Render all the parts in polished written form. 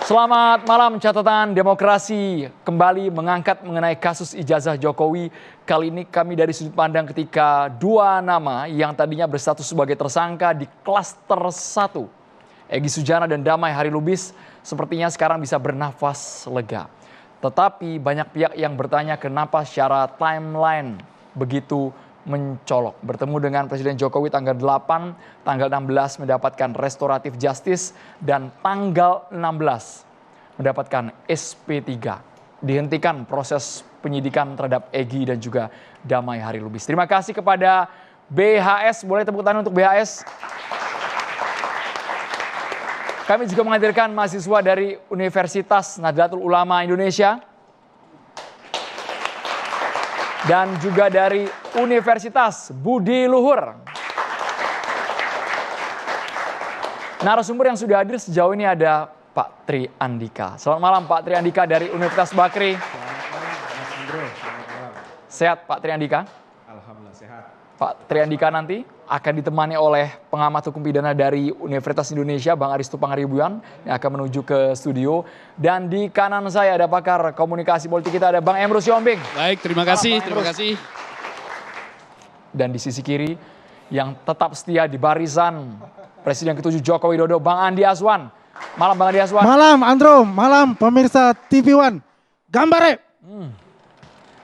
Selamat malam, catatan demokrasi kembali mengangkat mengenai kasus ijazah Jokowi. Kali ini kami dari sudut pandang ketika dua nama yang tadinya berstatus sebagai tersangka di klaster 1, Egy Sujana dan Damai Harilubis, sepertinya sekarang bisa bernafas lega. Tetapi banyak pihak yang bertanya kenapa secara timeline begitu mencolok. Bertemu dengan Presiden Jokowi tanggal 8, tanggal 16 mendapatkan restoratif justice dan tanggal 16 mendapatkan SP3. Dihentikan proses penyidikan terhadap Egy dan juga Damai Harilubis. Terima kasih kepada BHS. Boleh tepuk tangan untuk BHS. Kami juga menghadirkan mahasiswa dari Universitas Nahdlatul Ulama Indonesia dan juga dari Universitas Budi Luhur. Narasumber yang sudah hadir sejauh ini ada Pak Tri Andika. Selamat malam Pak Tri Andika dari Universitas Bakri. Selamat malam Mas Andro. Selamat malam. Sehat Pak Tri Andika? Alhamdulillah sehat. Pak Tri Andika nanti akan ditemani oleh pengamat hukum pidana dari Universitas Indonesia, Bang Aristo Pangaribuan, yang akan menuju ke studio. Dan di kanan saya ada pakar komunikasi politik kita, ada Bang Emrus Yombing. Baik, terima kasih, terima kasih. Dan di sisi kiri yang tetap setia di barisan Presiden ke-7 Joko Widodo, Bang Andi Azwan. Malam Bang Andi Azwan. Malam Andro, malam pemirsa TV One. Gambare.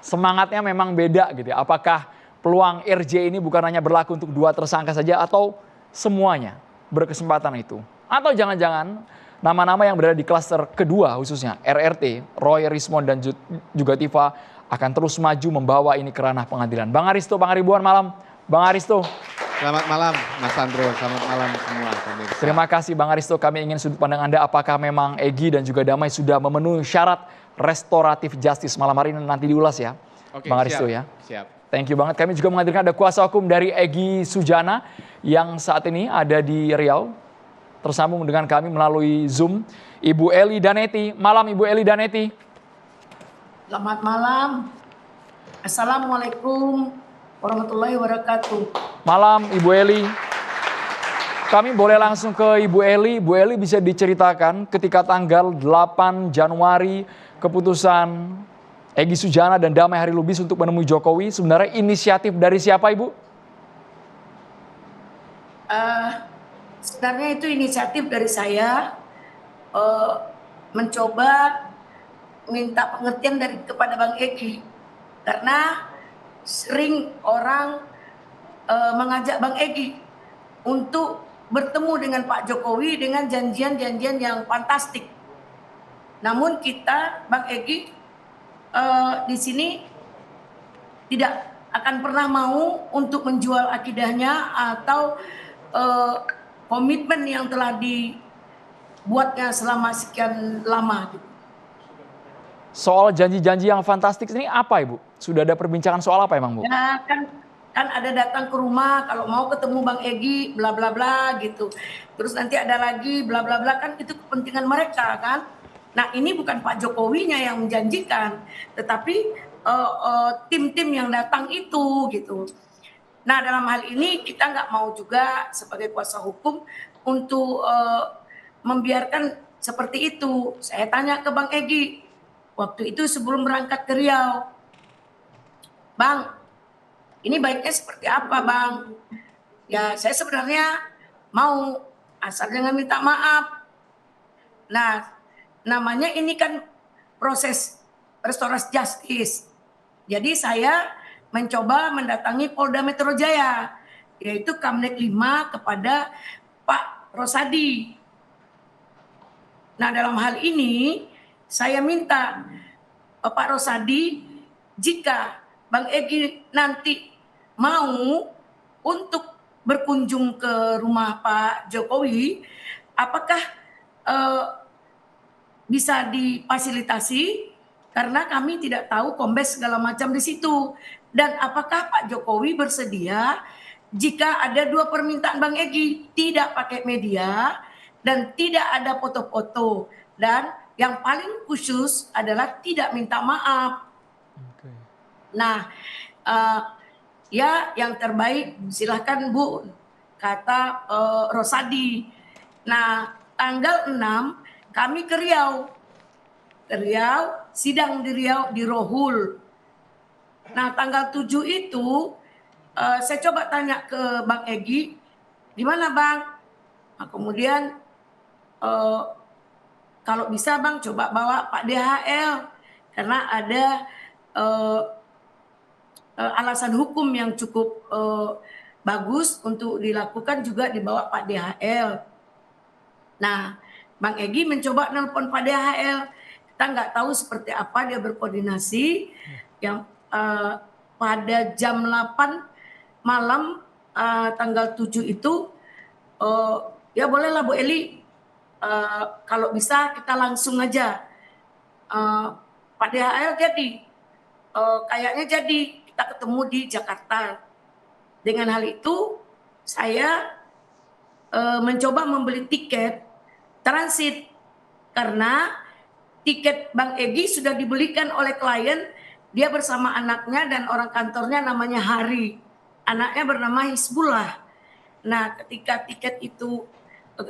Semangatnya memang beda gitu ya. Apakah peluang RJ ini bukan hanya berlaku untuk dua tersangka saja atau semuanya berkesempatan itu? Atau jangan-jangan nama-nama yang berada di klaster kedua khususnya RRT, Roy Rismond dan juga Tifa akan terus maju membawa ini ke ranah pengadilan. Bang Aristo Pangaribuan, malam. Bang Aristo. Selamat malam Mas Andro, selamat malam semua pemirsa. Terima kasih Bang Aristo, kami ingin sudut pandang Anda apakah memang Egy dan juga Damai sudah memenuhi syarat restoratif justice. Malam hari ini nanti diulas ya, Oke, Bang Aristo siap, ya. Siap. Thank you banget. Kami juga menghadirkan ada kuasa hukum dari Egy Sujana yang saat ini ada di Riau. Tersambung dengan kami melalui Zoom. Ibu Eli Daneti. Malam Ibu Eli Daneti. Selamat malam. Assalamualaikum warahmatullahi wabarakatuh. Malam Ibu Eli. Kami boleh langsung ke Ibu Eli. Ibu Eli bisa diceritakan ketika tanggal 8 Januari keputusan Egy Sujana dan Damai Harilubis untuk menemui Jokowi, sebenarnya inisiatif dari siapa Ibu? Sebenarnya itu inisiatif dari saya mencoba minta pengertian kepada Bang Egy, karena sering orang mengajak Bang Egy untuk bertemu dengan Pak Jokowi dengan janjian-janjian yang fantastik. Namun kita, Bang Egy, di sini tidak akan pernah mau untuk menjual akidahnya atau komitmen yang telah dibuatnya selama sekian lama. Soal janji-janji yang fantastik ini apa Ibu? Sudah ada perbincangan soal apa emang Bu? Ya kan ada datang ke rumah kalau mau ketemu Bang Egy bla bla bla gitu. Terus nanti ada lagi bla bla bla, kan itu kepentingan mereka kan. Nah ini bukan Pak Jokowinya yang menjanjikan, tetapi tim-tim yang datang itu gitu. Nah dalam hal ini kita nggak mau juga sebagai kuasa hukum untuk membiarkan seperti itu. Saya tanya ke Bang Egy waktu itu sebelum berangkat ke Riau, Bang, ini baiknya seperti apa Bang? Ya saya sebenarnya mau, asal jangan minta maaf. Nah namanya ini kan proses restoratif justice. Jadi saya mencoba mendatangi Polda Metro Jaya, yaitu Kamnek 5 kepada Pak Rosadi. Nah dalam hal ini saya minta Pak Rosadi, jika Bang Egy nanti mau untuk berkunjung ke rumah Pak Jokowi, apakah bisa difasilitasi, karena kami tidak tahu kombes segala macam di situ. Dan apakah Pak Jokowi bersedia jika ada dua permintaan Bang Egy, tidak pakai media dan tidak ada foto-foto, dan yang paling khusus adalah tidak minta maaf. Nah, ya yang terbaik silahkan Bu, kata Rosadi. Nah, tanggal 6 kami ke Riau, sidang di Riau di Rohul. Nah tanggal 7 itu saya coba tanya ke Bang Egy, di mana Bang? Nah, kemudian kalau bisa Bang coba bawa Pak DHL karena ada alasan hukum yang cukup bagus untuk dilakukan juga dibawa Pak DHL. Nah, Bang Egy mencoba nelpon Pak DHL. Kita nggak tahu seperti apa dia berkoordinasi. Yang pada jam 8 malam tanggal 7 itu, ya bolehlah Bu Eli, kalau bisa kita langsung aja. Pak DHL jadi, kayaknya jadi kita ketemu di Jakarta. Dengan hal itu, saya mencoba membeli tiket transit karena tiket Bang Egy sudah dibelikan oleh klien, dia bersama anaknya dan orang kantornya namanya Hari, anaknya bernama Hizbullah. Nah ketika tiket itu,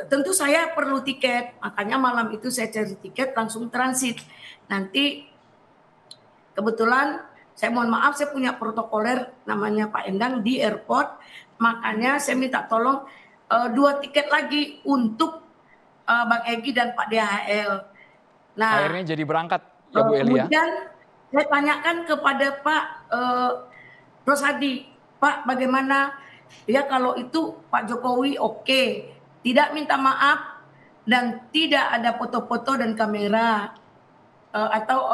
tentu saya perlu tiket, makanya malam itu saya cari tiket langsung transit. Nanti kebetulan saya mohon maaf, saya punya protokoler namanya Pak Endang di airport, makanya saya minta tolong 2 tiket lagi untuk Bang Egy dan Pak DHL. Nah, Akhirnya jadi berangkat ya Bu Eli ya? kemudian saya tanyakan kepada Pak Rosadi, Pak bagaimana ya kalau itu Pak Jokowi oke, tidak minta maaf dan tidak ada foto-foto dan kamera atau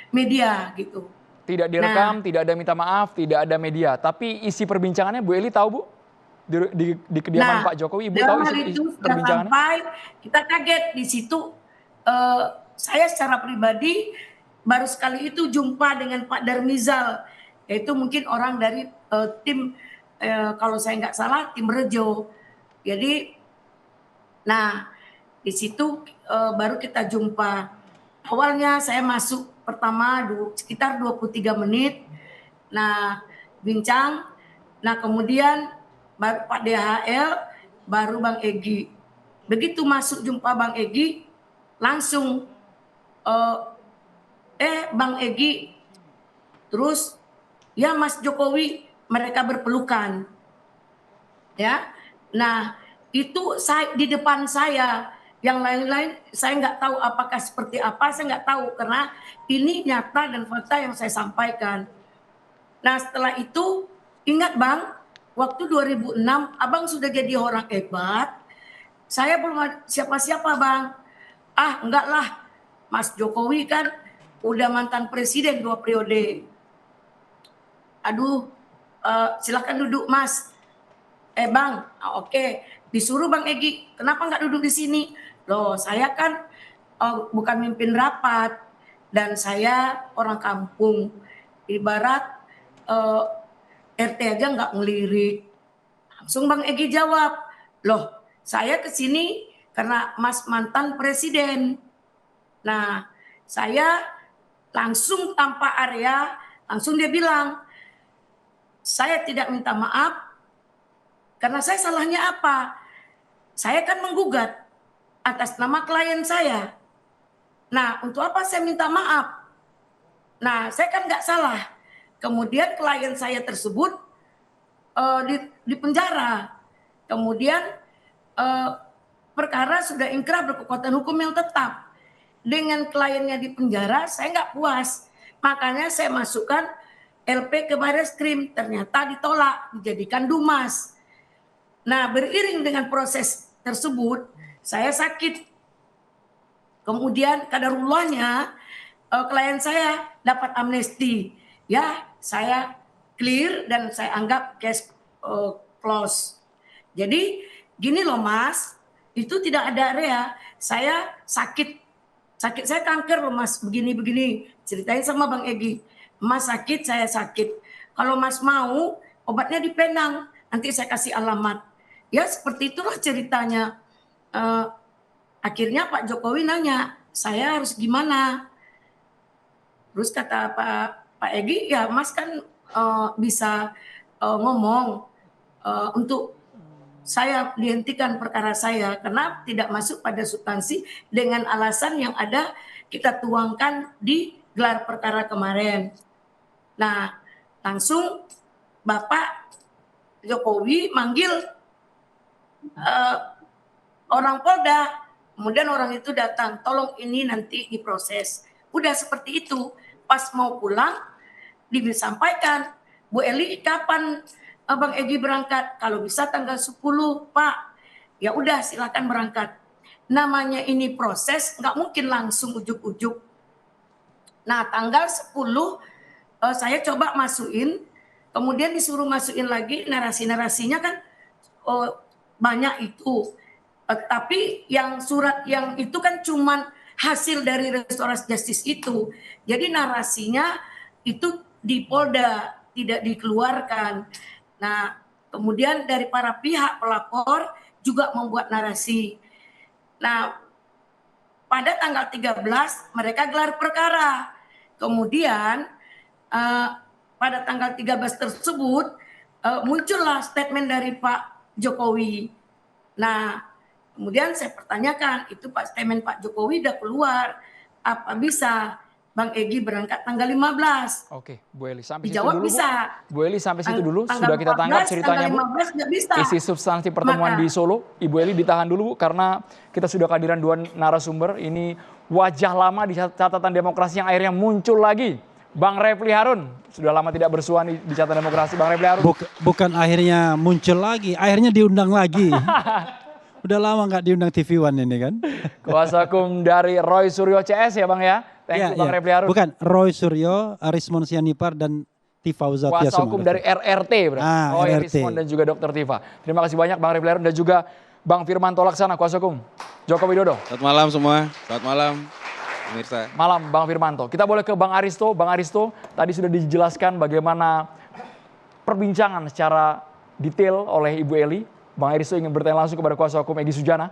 media gitu. Tidak direkam, tidak ada minta maaf, tidak ada media. Tapi isi perbincangannya Bu Eli tahu Bu? Di kediaman Pak Jokowi, Ibu tahu isi perbincangannya? Sampai kita kaget di situ. Saya secara pribadi baru sekali itu jumpa dengan Pak Darmizal, yaitu mungkin orang dari tim kalau saya nggak salah tim Rejo. Jadi, nah di situ baru kita jumpa. Awalnya saya masuk pertama sekitar 23 menit. Nah, bincang. Nah, kemudian baru Pak DHL, baru Bang Egy. Begitu masuk jumpa Bang Egy, langsung Bang Egy, terus ya Mas Jokowi, mereka berpelukan. Ya, nah itu di depan saya, yang lain-lain saya nggak tahu apakah seperti apa, saya nggak tahu karena ini nyata dan fakta yang saya sampaikan. Nah setelah itu ingat Bang, waktu 2006 Abang sudah jadi orang hebat, saya belum siapa-siapa Bang. Enggak lah, Mas Jokowi kan udah mantan presiden 2 periode. Aduh, silakan duduk Mas. Bang, oke. Disuruh Bang Egy, kenapa nggak duduk di sini? Loh, saya kan bukan mimpin rapat dan saya orang kampung. Ibarat RT aja nggak ngelirik. Langsung Bang Egy jawab, loh saya kesini karena Mas mantan presiden. Nah, saya langsung tanpa area, langsung dia bilang, saya tidak minta maaf, karena saya salahnya apa? Saya kan menggugat atas nama klien saya. Nah, untuk apa saya minta maaf? Nah, saya kan nggak salah. Kemudian klien saya tersebut di penjara. Kemudian perkara sudah ingkrah berkekuatan hukum yang tetap. Dengan kliennya di penjara, saya nggak puas. Makanya saya masukkan LP ke Barreskrim, ternyata ditolak, dijadikan Dumas. Nah, beriring dengan proses tersebut, saya sakit. Kemudian kadarullahnya klien saya dapat amnesti. Ya, saya clear dan saya anggap case close. Jadi gini loh Mas, itu tidak ada area. Saya sakit saya kanker loh Mas, begini-begini. Ceritain sama Bang Egy. Mas sakit, saya sakit. Kalau Mas mau, obatnya di Penang. Nanti saya kasih alamat. Ya seperti itulah ceritanya. Akhirnya Pak Jokowi nanya, saya harus gimana? Terus kata Pak Egy, ya Mas kan bisa ngomong untuk saya dihentikan perkara saya karena tidak masuk pada substansi dengan alasan yang ada kita tuangkan di gelar perkara kemarin. Nah, langsung Bapak Jokowi manggil orang Polda, kemudian orang itu datang, tolong ini nanti diproses. Udah seperti itu. Pas mau pulang, disampaikan, Bu Eli kapan Bang Egy berangkat? Kalau bisa tanggal 10, Pak. Ya udah silakan berangkat. Namanya ini proses, nggak mungkin langsung ujuk-ujuk. Nah tanggal 10 saya coba masukin, kemudian disuruh masukin lagi narasi-narasinya kan banyak itu. Tapi yang surat yang itu kan cuman hasil dari restorasi justice itu. Jadi narasinya itu di Polda, tidak dikeluarkan. Nah, kemudian dari para pihak pelapor juga membuat narasi. Nah, pada tanggal 13 mereka gelar perkara. Kemudian pada tanggal 13 tersebut muncullah statement dari Pak Jokowi. Nah, kemudian saya pertanyakan, itu statement Pak Jokowi udah keluar, apa bisa Bang Egy berangkat tanggal 15? Oke, Bu Eli sampai situ Dijawab dulu. bisa. Bu Eli sampai situ dulu, Tanggal sudah kita tangkap 14, ceritanya Bu. Tanggal 15 nggak bisa. Isi substansi pertemuan Maka- di Solo. Ibu Eli ditahan dulu Bu, karena kita sudah kehadiran dua narasumber. Ini wajah lama di catatan demokrasi yang akhirnya muncul lagi. Bang Refli Harun, sudah lama tidak bersua di catatan demokrasi. Bang Refli Harun. Bukan akhirnya muncul lagi, akhirnya diundang lagi. Udah lama nggak diundang TV One ini kan? Kuasa hukum dari Roy Suryo CS ya Bang ya. Thank you Bang Refli Harun. Bukan, Roy Suryo, Arismon Sianipar, dan Tifa Uzatia. Kuasa hukum dari RRT berarti. RRT. Rismon dan juga Dr. Tifa. Terima kasih banyak Bang Refli Harun dan juga Bang Firmanto Laksana, kuasa hukum Joko Widodo. Selamat malam semua. Selamat malam pemirsa. Malam Bang Firmanto. Kita boleh ke Bang Aristo. Bang Aristo, tadi sudah dijelaskan bagaimana perbincangan secara detail oleh Ibu Eli. Bang Aristo ingin bertanya langsung kepada kuasa hukum Egy Sujana.